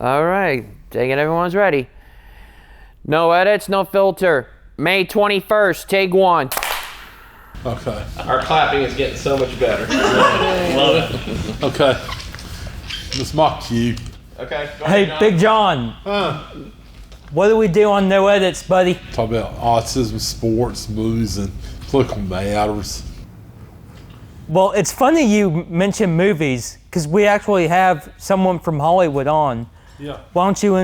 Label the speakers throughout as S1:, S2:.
S1: All right, taking everyone's ready. No edits, no filter. May 21st, take one.
S2: Okay.
S3: Our clapping is getting so much better. Love it.
S2: Okay. This is my cue.
S3: Okay. Go
S4: Hey,
S3: ahead, John.
S4: Big John. What do we do on No Edits, buddy?
S2: Talk about autism, sports, movies, and political matters.
S4: Well, it's funny you mention movies because we actually have someone from Hollywood on.
S2: Yeah.
S4: Why don't you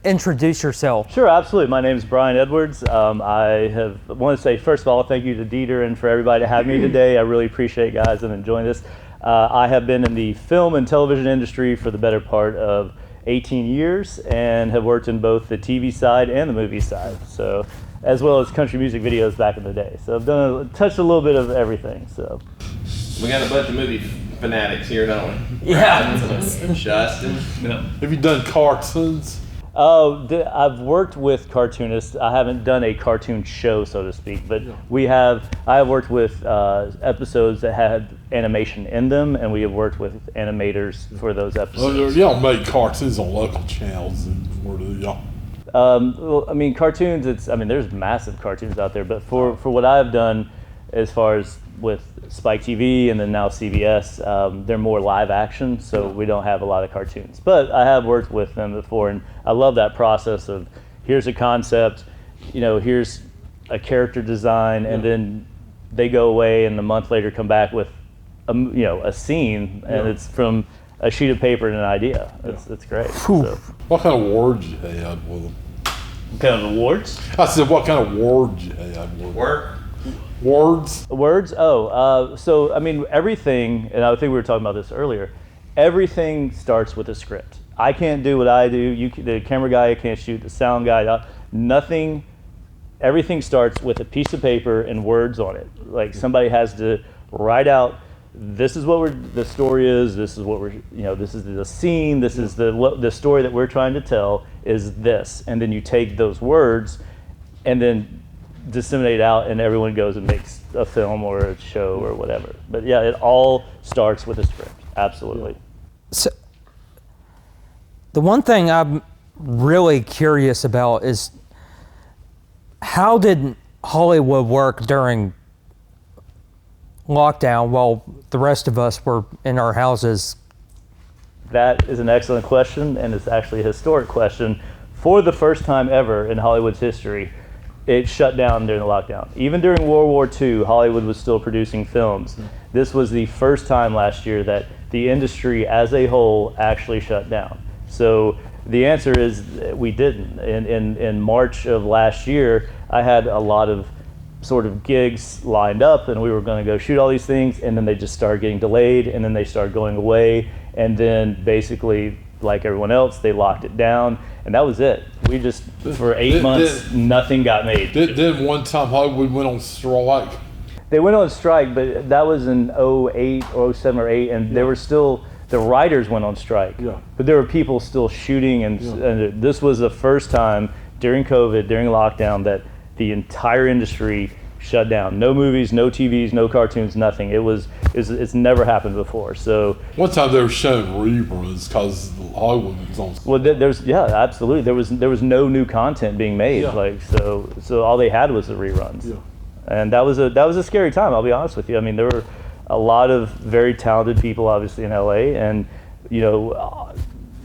S4: introduce yourself?
S5: Sure, absolutely. My name is Brian Edwards. I want to say, first of all, thank you to Dieter and for everybody to have me today. I really appreciate it, guys, and enjoying this. I have been in the film and television industry for the better part of 18 years and have worked in both the TV side and the movie side, so as well as country music videos back in the day. So I've touched a little bit of everything. So
S3: We got a bunch of movie fanatics here, don't we?
S4: Yeah.
S3: Justin.
S2: Have you done cartoons?
S5: Oh, I've worked with cartoonists. I haven't done a cartoon show, so to speak, but I have worked with episodes that had animation in them, and we have worked with animators for those episodes.
S2: Y'all make cartoons on local channels, and where do y'all?
S5: Well, I mean, cartoons, there's massive cartoons out there, but for what I've done as far as with Spike TV and then now CBS, they're more live action, so we don't have a lot of cartoons. But I have worked with them before, and I love that process of here's a concept, here's a character design, and then they go away and a month later come back with a scene, and it's from a sheet of paper and an idea. It's great. So.
S2: What kind of awards you had with them?
S5: What kind of awards?
S2: I said, what kind of awards you had with them?
S3: Work.
S2: Words?
S5: Words? So everything, and I think we were talking about this earlier, everything starts with a script. I can't do what I do, the camera guy can't shoot, the sound guy, nothing, everything starts with a piece of paper and words on it. Like somebody has to write out, this is what the story is, this is what this is the scene, this is the story that we're trying to tell is this. And then you take those words and then disseminate out, and everyone goes and makes a film or a show or whatever. But yeah, it all starts with a script. Absolutely.
S4: So, the one thing I'm really curious about is how did Hollywood work during lockdown while the rest of us were in our houses?
S5: That is an excellent question, and it's actually a historic question. For the first time ever in Hollywood's history, it shut down during the lockdown. Even during World War II, Hollywood was still producing films. This was the first time last year that the industry as a whole actually shut down. So the answer is we didn't. In March of last year, I had a lot of sort of gigs lined up, and we were going to go shoot all these things, and then they just started getting delayed, and then they started going away, and then basically, like everyone else, they locked it down, and that was it. We just, for 8 months, nothing got made.
S2: Then one time Hollywood went on strike.
S5: They went on strike, but that was in 08 or 07 or 8, and there were still, the writers went on strike.
S2: Yeah.
S5: But there were people still shooting, and this was the first time during COVID, during lockdown, that the entire industry shut down. No movies, no TVs, no cartoons, nothing. It's never happened before. So
S2: one time they were showing reruns because Hollywood was on.
S5: Well, absolutely. There was no new content being made.
S2: Yeah.
S5: So all they had was the reruns.
S2: Yeah.
S5: And that was a scary time. I'll be honest with you. I mean, there were a lot of very talented people, obviously, in LA, and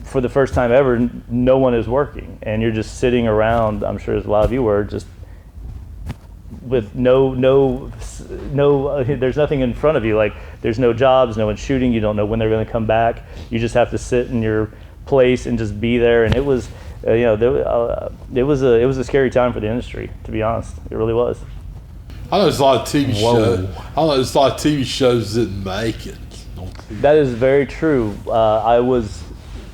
S5: for the first time ever, no one is working, and you're just sitting around. I'm sure as a lot of you were just with no, there's nothing in front of you. Like there's no jobs, no one's shooting. You don't know when they're going to come back. You just have to sit in your place and just be there. And it was, it was a scary time for the industry, to be honest. It really was.
S2: I know there's a lot of TV shows. I know there's a lot of TV shows that didn't make it.
S5: That is very true. I was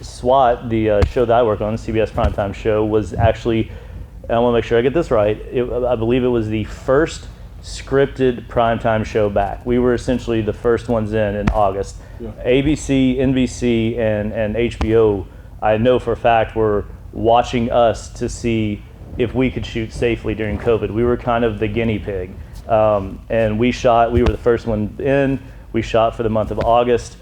S5: SWAT, the show that I work on, the CBS primetime show, was actually, and I want to make sure I get this right, I believe it was the first scripted primetime show back. We were essentially the first ones in August. Yeah. ABC, NBC, and HBO, I know for a fact, were watching us to see if we could shoot safely during COVID. We were kind of the guinea pig. And we were the first one in. We shot for the month of August.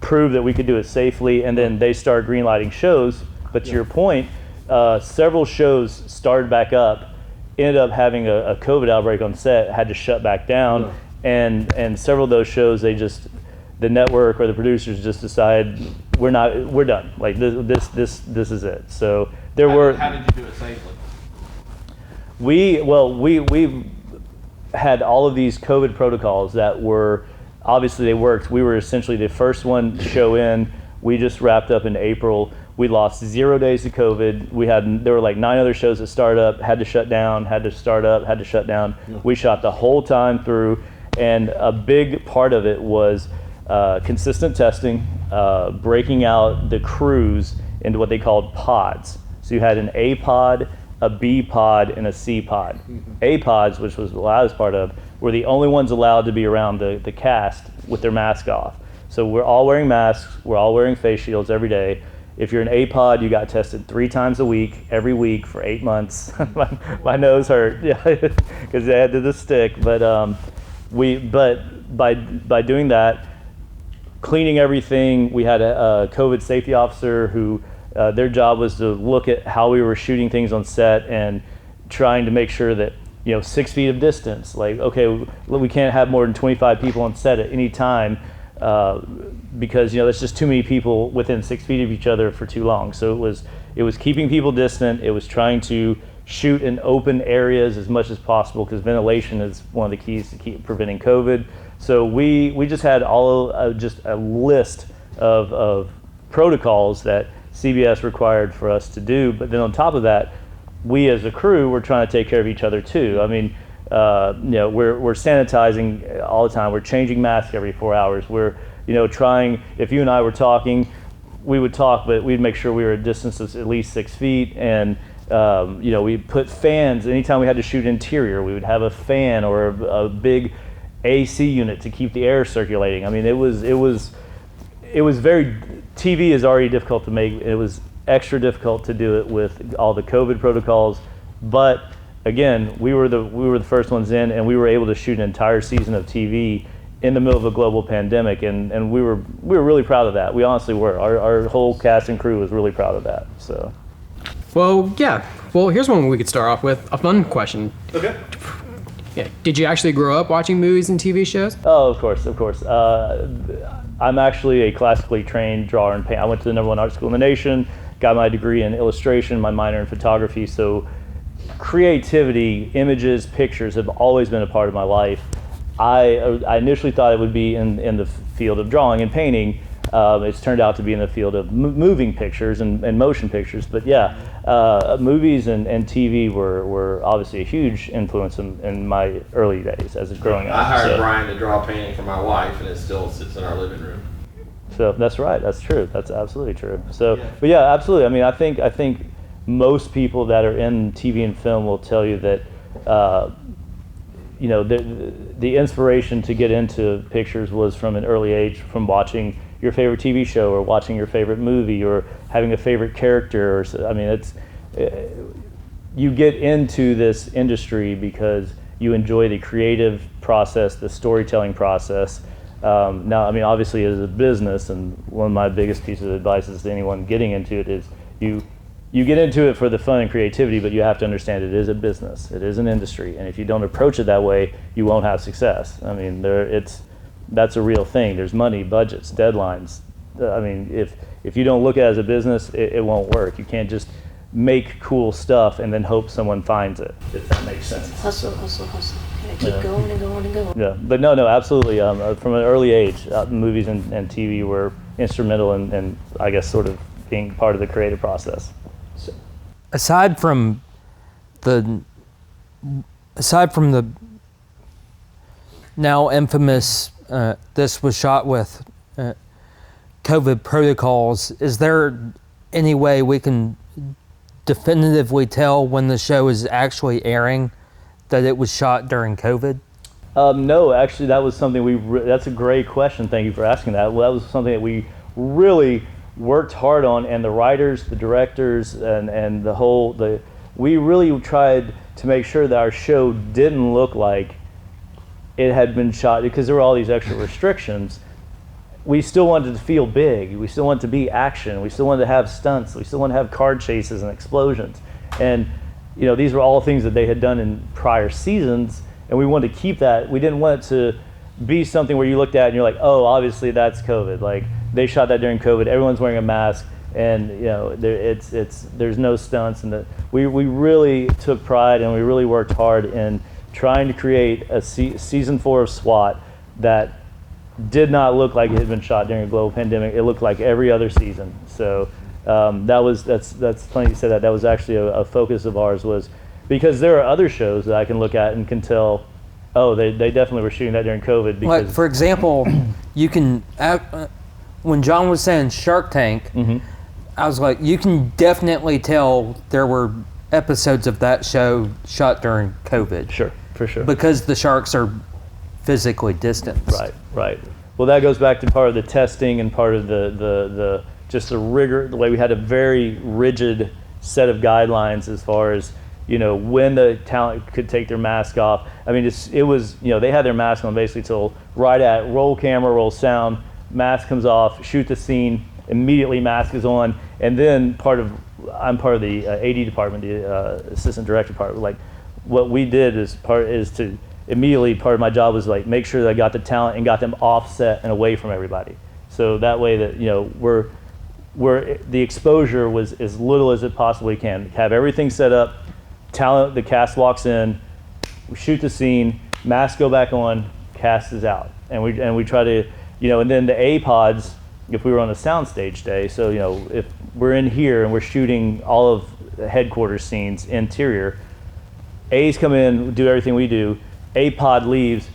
S5: prove that we could do it safely, and then they start greenlighting shows. But to your point, several shows started back up, ended up having a COVID outbreak on set, had to shut back down, and several of those shows, the network or the producers just decided we're done. Like this is it. So there were.
S3: How did you do it safely?
S5: We had all of these COVID protocols that were, obviously they worked. We were essentially the first one to show in. We just wrapped up in April. We lost 0 days to COVID. There were like 9 other shows that started up, had to shut down, had to start up, had to shut down. We shot the whole time through, and a big part of it was consistent testing, breaking out the crews into what they called pods. So you had an A pod, a B pod, and a C pod. A pods, which was what I was part of, were the only ones allowed to be around the cast with their mask off. So we're all wearing masks, we're all wearing face shields every day. If you're an A pod, you got tested 3 times a week, every week for 8 months. my nose hurt, yeah, because they had the stick. But by doing that, cleaning everything, we had a COVID safety officer who their job was to look at how we were shooting things on set and trying to make sure that 6 feet of distance. Like, okay, we can't have more than 25 people on set at any time. Because there's just too many people within 6 feet of each other for too long. So it was keeping people distant. It was trying to shoot in open areas as much as possible, because ventilation is one of the keys to keep preventing COVID. So we just had just a list of protocols that CBS required for us to do. But then on top of that, we as a crew were trying to take care of each other too. I mean, we're sanitizing all the time. We're changing masks every 4 hours. We're, trying, if you and I were talking, we would talk, but we'd make sure we were at a distance of at least 6 feet. And, we'd put fans. Anytime we had to shoot interior, we would have a fan or a big AC unit to keep the air circulating. I mean, it was very, TV is already difficult to make. It was extra difficult to do it with all the COVID protocols. But again, we were the first ones in, and we were able to shoot an entire season of TV in the middle of a global pandemic, and we were really proud of that. We honestly were. Our whole cast and crew was really proud of that. So.
S6: Well, yeah. Well, here's one we could start off with. A fun question.
S5: Okay.
S6: Yeah. Did you actually grow up watching movies and TV shows?
S5: Oh, of course. I'm actually a classically trained drawer and painter. I went to the #1 art school in the nation, got my degree in illustration, my minor in photography. So creativity, images, pictures have always been a part of my life. I initially thought it would be in the field of drawing and painting. It's turned out to be in the field of moving pictures and motion pictures. But yeah, movies and TV were obviously a huge influence in my early days as growing up.
S3: I hired Brian to draw a painting for my wife, and it still sits in our living room.
S5: So that's right. That's true. That's absolutely true. So, but yeah, absolutely. I mean, I think most people that are in TV and film will tell you that, the inspiration to get into pictures was from an early age, from watching your favorite TV show or watching your favorite movie or having a favorite character. You get into this industry because you enjoy the creative process, the storytelling process. Now, I mean, obviously as a business, and one of my biggest pieces of advice is to anyone getting into it is you get into it for the fun and creativity, but you have to understand it is a business, it is an industry, and if you don't approach it that way, you won't have success. I mean, that's a real thing. There's money, budgets, deadlines. I mean, if you don't look at it as a business, it won't work. You can't just make cool stuff and then hope someone finds it, if that makes sense.
S7: Hustle. Gotta keep going and going and going.
S5: Yeah, but no, absolutely. From an early age, movies and TV were instrumental in, I guess, sort of being part of the creative process. So.
S4: Aside from the now infamous, this was shot with COVID protocols, is there any way we can definitively tell when the show is actually airing that it was shot during COVID?
S5: No, actually, that was something that's a great question. Thank you for asking that. Well, that was something that we really worked hard on, and the writers, the directors, and we really tried to make sure that our show didn't look like it had been shot, because there were all these extra restrictions. we still wanted to feel big. We still wanted to be action. We still wanted to have stunts. We still wanted to have car chases and explosions. And these were all things that they had done in prior seasons, and we wanted to keep that. We didn't want it to be something where you looked at and you're like, oh, obviously that's COVID. Like, they shot that during COVID. Everyone's wearing a mask, and there's no stunts. And we really took pride, and we really worked hard in trying to create a season 4 of SWAT that did not look like it had been shot during a global pandemic. It looked like every other season. So that's funny you said that. That was actually a focus of ours, was because there are other shows that I can look at and can tell, oh, they definitely were shooting that during COVID. Because,
S4: like, for example, you can, when John was saying Shark Tank, I was like, you can definitely tell there were episodes of that show shot during COVID.
S5: Sure, for sure.
S4: Because the sharks are physically distanced.
S5: Right. Well, that goes back to part of the testing and part of the just the rigor, the way we had a very rigid set of guidelines as far as, when the talent could take their mask off. I mean, it was, they had their mask on basically till right at roll camera, roll sound, mask comes off, shoot the scene, immediately mask is on, and then I'm part of the AD department, the assistant director department. Like, what we did is to immediately, part of my job was like make sure that I got the talent and got them offset and away from everybody. So that way that we're the exposure was as little as it possibly can. Have everything set up, talent, the cast walks in, we shoot the scene, masks go back on, cast is out, and we try to, and then the A pods, if we were on a soundstage day, so if we're in here and we're shooting all of the headquarters scenes interior, A's come in, do everything we do, A pod leaves,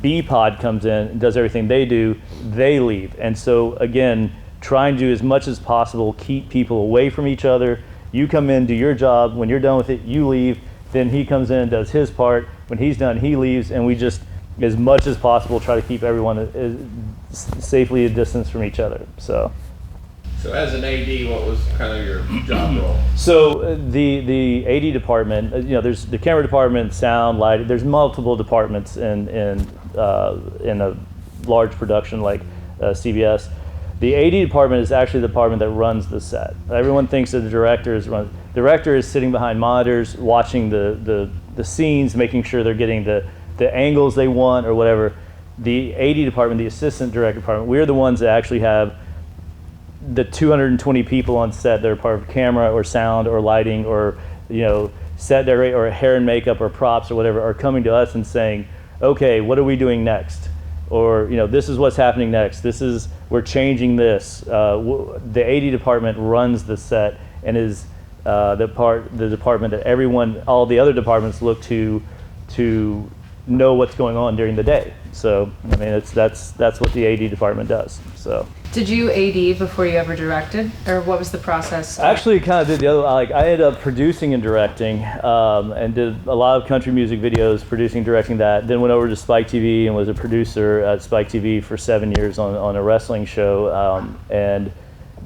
S5: B pod comes in and does everything they do, they leave. And so again, trying to do as much as possible, keep people away from each other. You come in, do your job, when you're done with it, you leave, then he comes in and does his part, when he's done, he leaves, and we just, as much as possible, try to keep everyone safely a distance from each other. So
S3: as an AD, what was kind of your job role?
S5: So the AD department, there's the camera department, sound, lighting. There's multiple departments in a large production like CBS. The AD department is actually the department that runs the set. Everyone thinks that the director is sitting behind monitors, watching the scenes, making sure they're getting the angles they want or whatever. The AD department, the assistant director department, we're the ones that actually have the 220 people on set that are part of camera or sound or lighting or set decorate or hair and makeup or props or whatever are coming to us and saying, okay, what are we doing next? Or this is what's happening next. We're changing this. The AD department runs the set and is the department that all the other departments look to know what's going on during the day. So I mean, that's what the AD department does. So.
S8: Did you AD before you ever directed, or what was the process?
S5: Actually, kind of did the other. I ended up producing and directing, and did a lot of country music videos, producing, directing that. Then went over to Spike TV and was a producer at Spike TV for 7 years on a wrestling show, and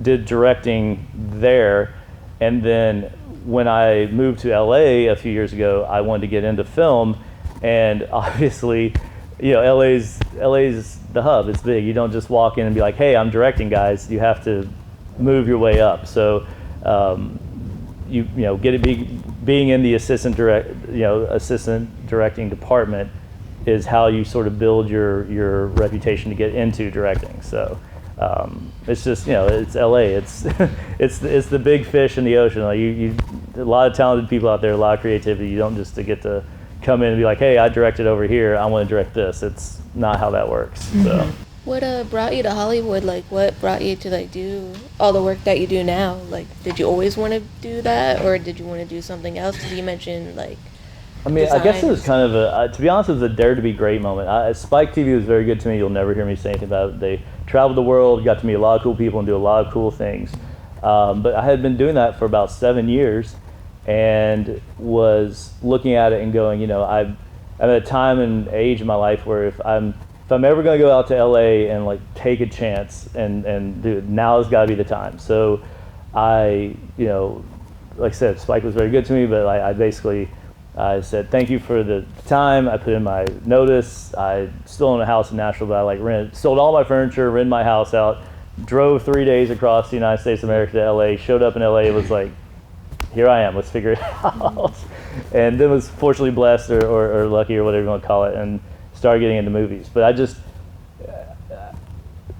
S5: did directing there. And then when I moved to LA a few years ago, I wanted to get into film, and obviously, LA's the hub. It's big. You don't just walk in and be like, hey, I'm directing, guys. You have to move your way up. So being in the assistant directing department is how you sort of build your reputation to get into directing. So it's just, it's LA. It's it's the big fish in the ocean. Like a lot of talented people out there, a lot of creativity. You don't just get to come in and be like, hey, I directed over here, I want to direct this. It's not how that works. So
S7: What brought you to Hollywood? Like, what brought you to do all the work that you do now? Like, did you always want to do that, or did you want to do something else? Because you mentioned I
S5: guess it was kind of to be honest, it was a dare to be great moment. Spike TV was very good to me. You'll never hear me say anything about it. They traveled the world, got to meet a lot of cool people and do a lot of cool things. But I had been doing that for about 7 years, and was looking at it and going, I'm at a time and age in my life where if I'm ever going to go out to LA and take a chance and do it, now has got to be the time. So I, like I said, Spike was very good to me, but I basically I said thank you for the time. I put in my notice. I still own a house in Nashville, but I sold all my furniture, rented my house out, drove 3 days across the United States of America to LA, showed up in LA, it was like, here I am, let's figure it out. And then was fortunately blessed or lucky or whatever you want to call it, and started getting into movies. But I just,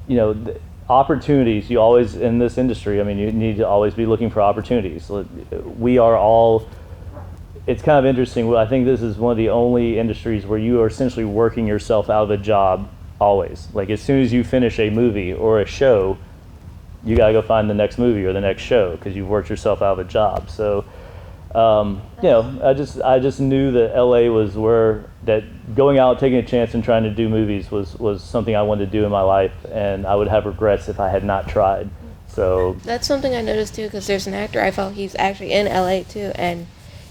S5: the opportunities, you always, in this industry, I mean, you need to always be looking for opportunities. We are all, it's kind of interesting. I think this is one of the only industries where you are essentially working yourself out of a job always. Like as soon as you finish a movie or a show, you gotta go find the next movie or the next show because you've worked yourself out of a job. So, I just knew that LA was where, that going out, taking a chance and trying to do movies was something I wanted to do in my life, and I would have regrets if I had not tried. So
S7: That's something I noticed too, because there's an actor I follow, he's actually in LA too, and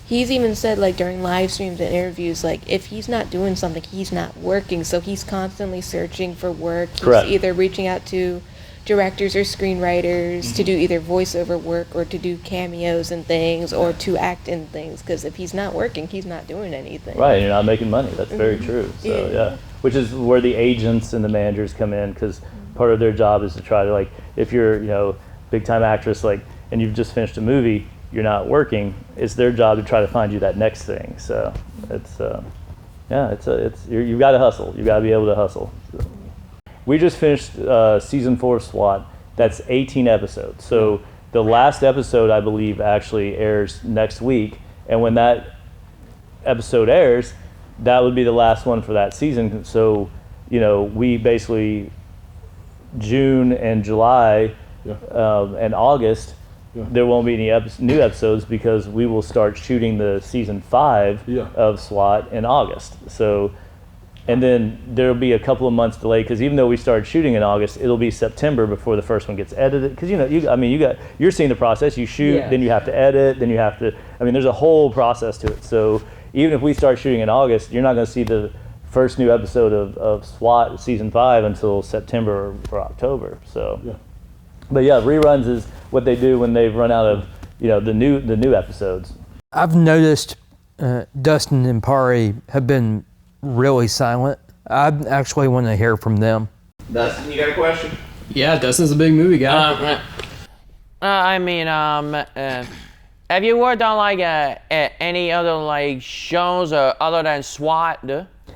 S7: he's even said, like, during live streams and interviews, like, if he's not doing something, he's not working. So he's constantly searching for work. He's
S5: Correct.
S7: either reaching out to directors or screenwriters to do either voiceover work or to do cameos and things or to act in things. Because if he's not working, he's not doing anything.
S5: right, you're not making money. That's very true. So yeah, which is where the agents and the managers come in, because part of their job is to try to, like, if you're big time actress, like, and you've just finished a movie, you're not working, it's their job to try to find you that next thing. So it's you've got to hustle. You've got to be able to hustle. So. We just finished season 4 of SWAT. That's 18 episodes. So the last episode, I believe, actually airs next week. And when that episode airs, that would be the last one for that season. So, we basically, June and July and August, there won't be any new episodes because we will start shooting the season 5 of SWAT in August. So, and then there'll be a couple of months delay because even though we started shooting in August, it'll be September before the first one gets edited. Because you're seeing the process. You shoot, then you have to edit, then you have to. I mean, there's a whole process to it. So even if we start shooting in August, you're not going to see the first new episode of SWAT season 5 until September or October. So. Yeah. But yeah, reruns is what they do when they've run out of, the new episodes.
S4: I've noticed Dustin and Pari have been really silent. I actually want to hear from them.
S3: Dustin, you got a question?
S6: Yeah, Dustin's a big movie guy.
S1: Have you worked on any other shows other than SWAT?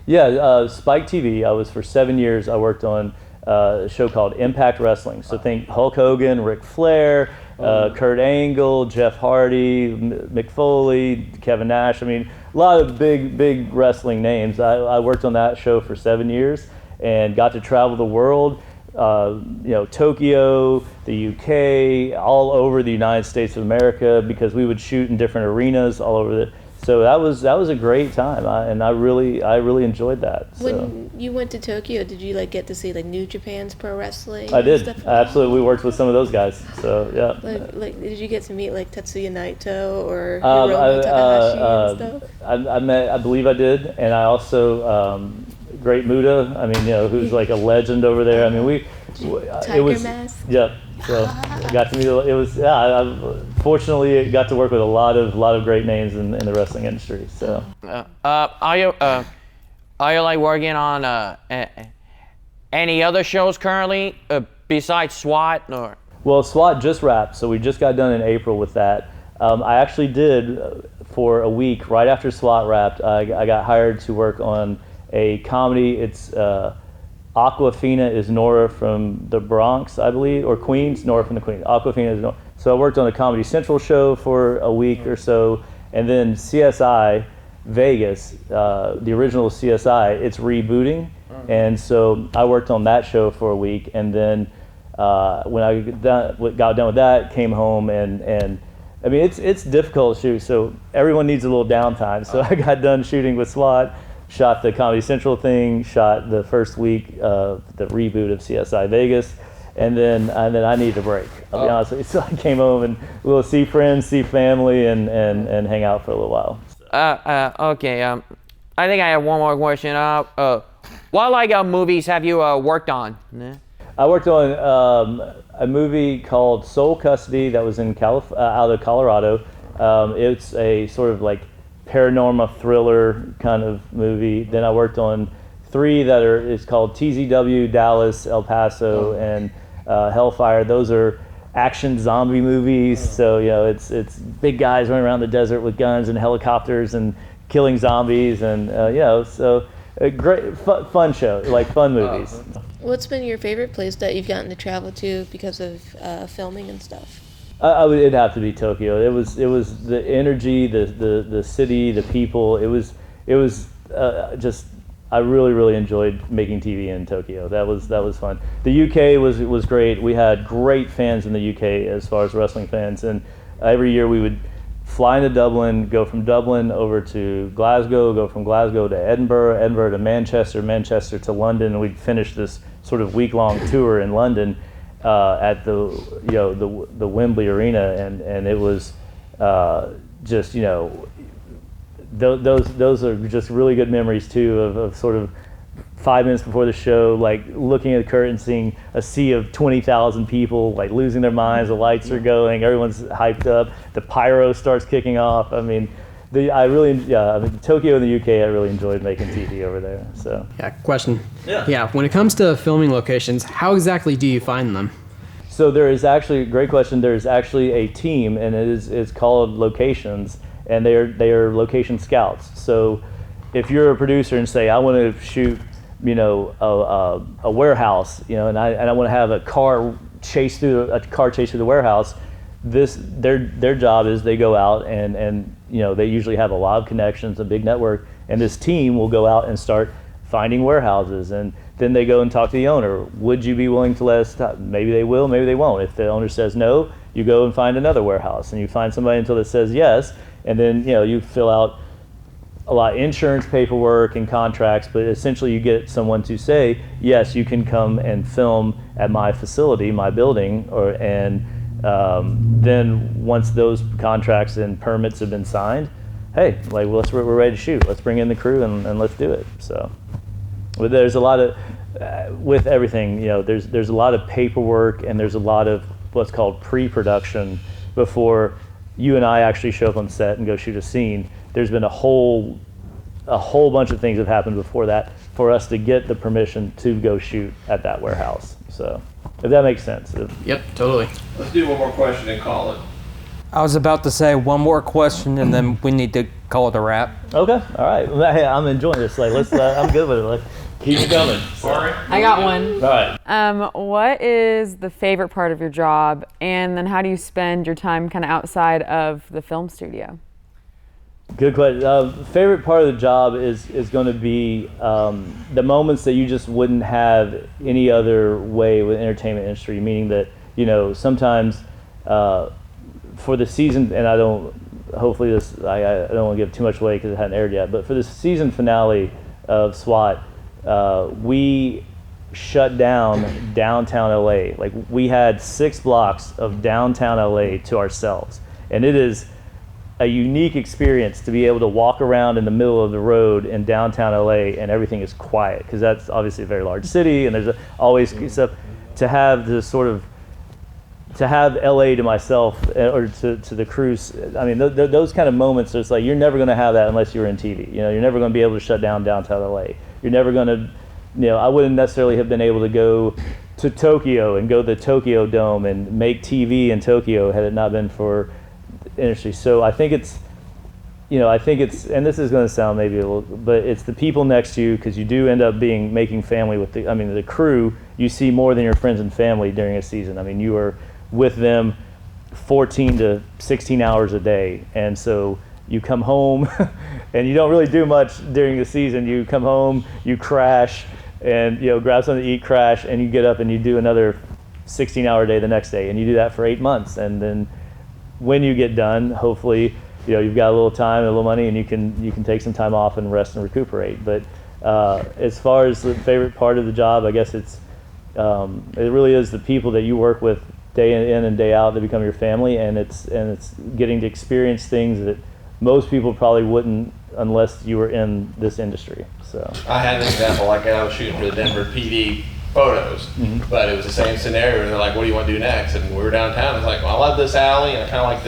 S5: Yeah, Spike TV. I was for 7 years. I worked on a show called Impact Wrestling. So think Hulk Hogan, Ric Flair, Kurt Angle, Jeff Hardy, Mick Foley, Kevin Nash. I mean, a lot of big wrestling names. I worked on that show for 7 years and got to travel the world. Tokyo, the UK, all over the United States of America, because we would shoot in different arenas all over so that was a great time, and I really enjoyed that. So.
S7: When you went to Tokyo, did you get to see New Japan's pro wrestling?
S5: I did.
S7: Stuff?
S5: Absolutely, we worked with some of those guys. So yeah.
S7: Did you get to meet Tetsuya Naito or Hiromu Takahashi and stuff?
S5: I believe I did, and I also Great Muda. I mean, who's like a legend over there. I mean,
S7: Tiger Mask.
S5: Yep. So got to meet. It was fortunately got to work with a lot of great names in the wrestling industry. So.
S1: Are you working on any other shows currently besides SWAT or?
S5: Well, SWAT just wrapped, so we just got done in April with that. I actually did for a week right after SWAT wrapped. I got hired to work on a comedy. It's Aquafina is Nora from the Bronx, I believe, or Queens. Nora from the Queens. Aquafina is Nora. So I worked on a Comedy Central show for a week or so, and then CSI Vegas, the original CSI, it's rebooting, and so I worked on that show for a week, and then when I got done with that, came home and I mean it's difficult to shoot, so everyone needs a little downtime. So I got done shooting with SWAT. Shot the Comedy Central thing, shot the first week of the reboot of CSI Vegas, and then I needed a break. I'll be honest with you. So I came home and we'll see friends, see family, and hang out for a little while.
S1: Okay. I think I have one more question. What movies have you worked on?
S5: I worked on a movie called Soul Custody that was in out of Colorado. It's a sort of paranormal thriller kind of movie. Then I worked on 3 that it's called TZW, Dallas, El Paso, and Hellfire. Those are action zombie movies. So it's big guys running around the desert with guns and helicopters and killing zombies, and so a great fun show, like fun movies.
S7: What's been your favorite place that you've gotten to travel to because of filming and stuff?
S5: It'd have to be Tokyo. It was the energy, the city, the people. It was just, I really enjoyed making TV in Tokyo. That was fun. The UK was great. We had great fans in the UK as far as wrestling fans, and every year we would fly into Dublin, go from Dublin over to Glasgow, go from Glasgow to Edinburgh to Manchester to London, and we'd finish this sort of week-long tour in London at the Wembley Arena, and it was just those are just really good memories too of sort of 5 minutes before the show, like looking at the curtain, seeing a sea of 20,000 people like losing their minds. The lights are going, everyone's hyped up, the pyro starts kicking off. I mean, Tokyo and the UK, I really enjoyed making TV over there. So
S6: Yeah, question. Yeah, when it comes to filming locations, how exactly do you find them?
S5: So there is actually, great question, there's actually a team, and it's called Locations, and they are location scouts. So if you're a producer and say, I want to shoot a warehouse, and I want to have a car chase through the warehouse, their job is they go out and they usually have a lot of connections, a big network, and this team will go out and start finding warehouses, and then they go and talk to the owner. Would you be willing to let us maybe they will, maybe they won't. If the owner says no, you go and find another warehouse, and you find somebody until it says yes, and then you fill out a lot of insurance paperwork and contracts, but essentially you get someone to say, yes, you can come and film at my facility, my building, and then once those contracts and permits have been signed, hey, we're ready to shoot. Let's bring in the crew and let's do it. So, but there's a lot of with everything, there's a lot of paperwork, and there's a lot of what's called pre-production before you and I actually show up on set and go shoot a scene. There's been a whole bunch of things have happened before that for us to get the permission to go shoot at that warehouse. So, if that makes sense.
S6: Yep, totally.
S3: Let's do one more question and call it.
S4: I was about to say one more question, and then we need to call it a wrap.
S5: Okay, all right. Well, hey, I'm enjoying this. Let's. I'm good with it. Keep it coming.
S3: Sorry.
S8: I got one.
S5: All right.
S9: What is the favorite part of your job, and then how do you spend your time kind of outside of the film studio?
S5: Good question. Favorite part of the job is going to be the moments that you just wouldn't have any other way with the entertainment industry. Meaning that sometimes for the season, and I don't want to give too much away because it hadn't aired yet. But for the season finale of SWAT, we shut down downtown LA. Like, we had 6 blocks of downtown LA to ourselves, and it is a unique experience to be able to walk around in the middle of the road in downtown LA and everything is quiet, because that's obviously a very large city, and there's always stuff. To have this sort of, to have LA to myself or to the crews, I mean, those kind of moments, it's like you're never going to have that unless you're in TV. You're never going to be able to shut down downtown LA. You're never going to, I wouldn't necessarily have been able to go to Tokyo and go to the Tokyo Dome and make TV in Tokyo had it not been for industry. So I think it's, and this is going to sound maybe a little, but it's the people next to you, because you do end up making family with the crew. You see more than your friends and family during a season. I mean, you are with them 14 to 16 hours a day, and so you come home and you don't really do much during the season. You come home, you crash, and grab something to eat, crash, and you get up and you do another 16-hour day the next day, and you do that for 8 months, and then when you get done, hopefully, you've got a little time and a little money, and you can take some time off and rest and recuperate. But as far as the favorite part of the job, I guess it really is the people that you work with day in and day out that become your family, and it's getting to experience things that most people probably wouldn't unless you were in this industry. So
S3: I had an example, like I was shooting for the Denver PD photos, but it was the same scenario, and they're like, what do you want to do next? And we were downtown, it's like, well, I love this alley, and I kind of like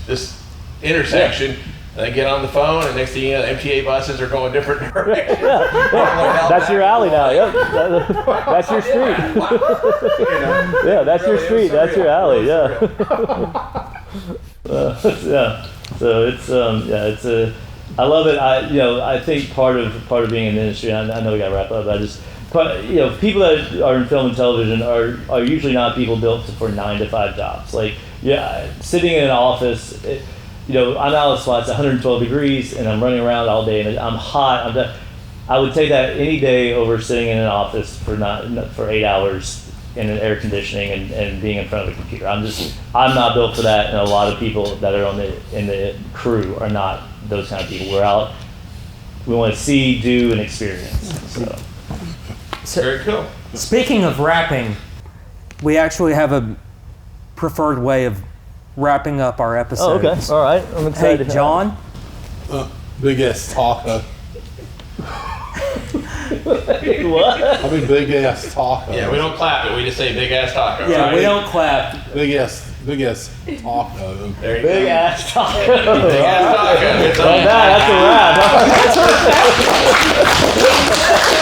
S3: this intersection. They get on the phone, and next thing you know, MTA buses are going different directions.
S5: That's your alley now. Yep. That's your street. Yeah, that's your street. That's your alley. Yeah. Yeah. So it's it's a. I love it. I think part of being in the industry. I know we got to wrap up. People that are in film and television are usually not people built for 9 to 5 jobs. Like, sitting in an office. I'm out of spots, 112 degrees, and I'm running around all day, and I'm hot. I would take that any day over sitting in an office for 8 hours in an air conditioning and being in front of a computer. I'm not built for that, and a lot of people that are in the crew are not those kind of people. We're out. We want to see, do, and experience.
S4: So,
S3: very cool.
S4: Speaking of rapping, we actually have a preferred way of wrapping up our episodes.
S5: Oh, okay. All right. I'm excited.
S4: Hey, John.
S2: Big ass taco.
S5: What?
S2: I mean, big ass taco.
S3: Yeah, we don't clap it. We just say big ass taco.
S4: Yeah,
S3: right?
S4: we don't clap.
S2: Big ass taco.
S3: There you
S5: Big
S3: go.
S5: ass taco.
S3: Big ass taco. It's
S5: Well,
S3: on.
S5: that's a wrap.